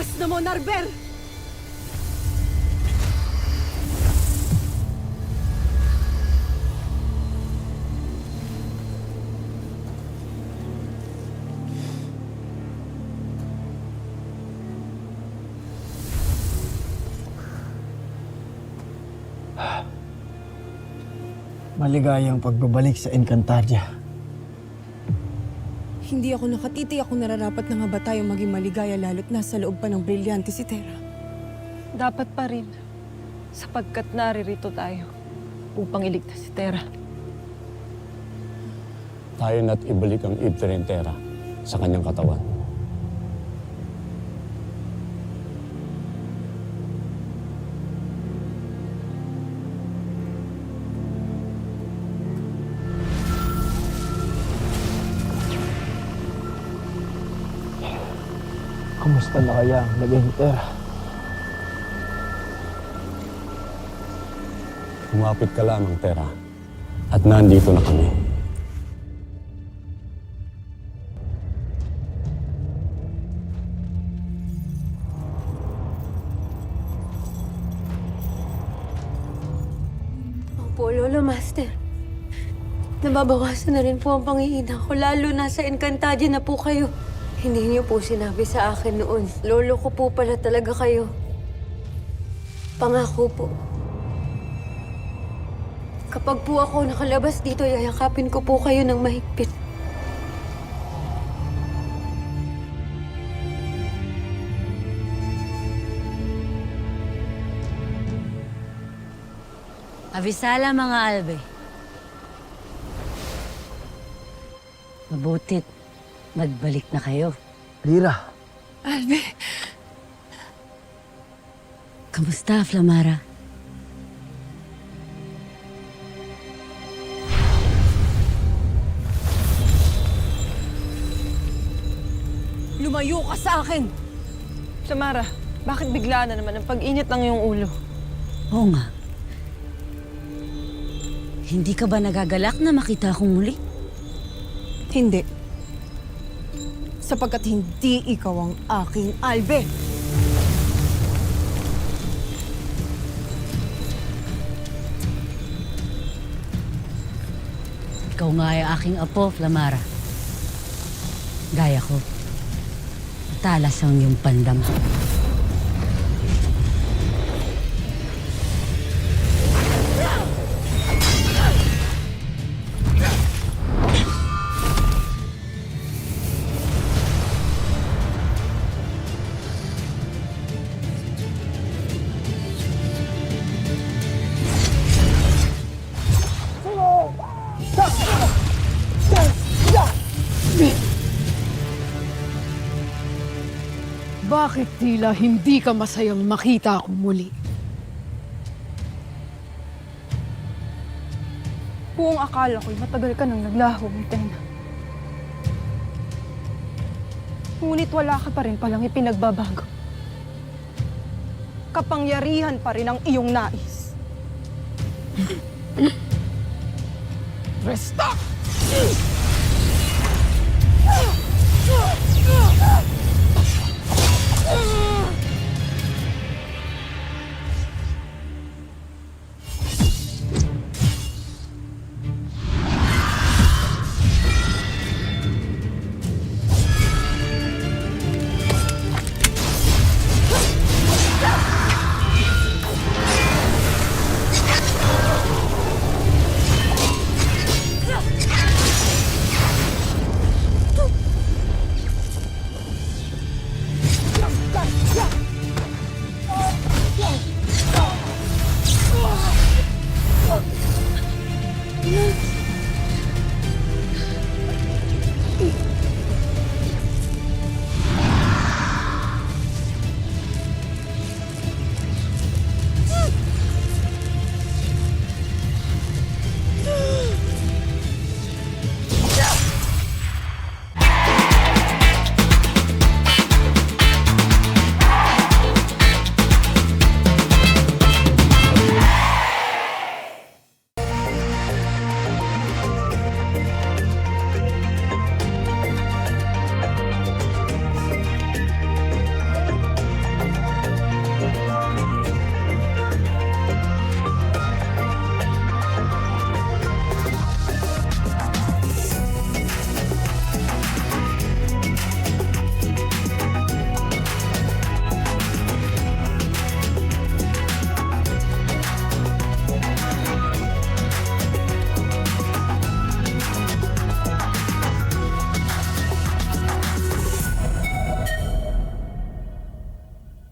Lakas na mo, Narber! Maligayang pagbabalik sa Encantadia. Hindi ako nakatitiyak kung nararapat na nga ba tayong maging maligaya lalo't nasa loob pa ng brilyante si Terra. Dapat pa rin, sapagkat naririto tayo upang iligtas si Terra. Tayo na't ibalik ang Ibterentera sa kanyang katawan. Kumusta na kaya ang lagay ni Terra? Lumapit ka lamang, Terra. At nandito na kami. Opo, Lolo Master. Nababawasan na rin po ang pangihina ko, lalo na sa Encantadia na po kayo. Hindi niyo po sinabi sa akin noon. Lolo ko po pala talaga kayo. Pangako po. Kapag po ako nakalabas dito, yayakapin ko po kayo ng mahigpit. Abisala mga albe. Mabutit, magbalik na kayo. Lira, Albe, Kamusta, Flamara? lumayo ka sa akin! Samara, bakit bigla na naman ang pag-init ng iyong ulo? Oo nga. Hindi ka ba nagagalak na makita akong muli? Hindi. Sapagkat hindi ikaw ang aking Albe! Ikaw nga ay aking apo, Flamara. Gaya ko. Talas ang iyong pandama. Bakit tila hindi ka masayang makita ako muli? Buong akala ko'y matagal ka nang naglaho, Mitena. Ngunit wala ka pa rin palang ipinagbabago. Kapangyarihan pa rin ang iyong nais. Resta!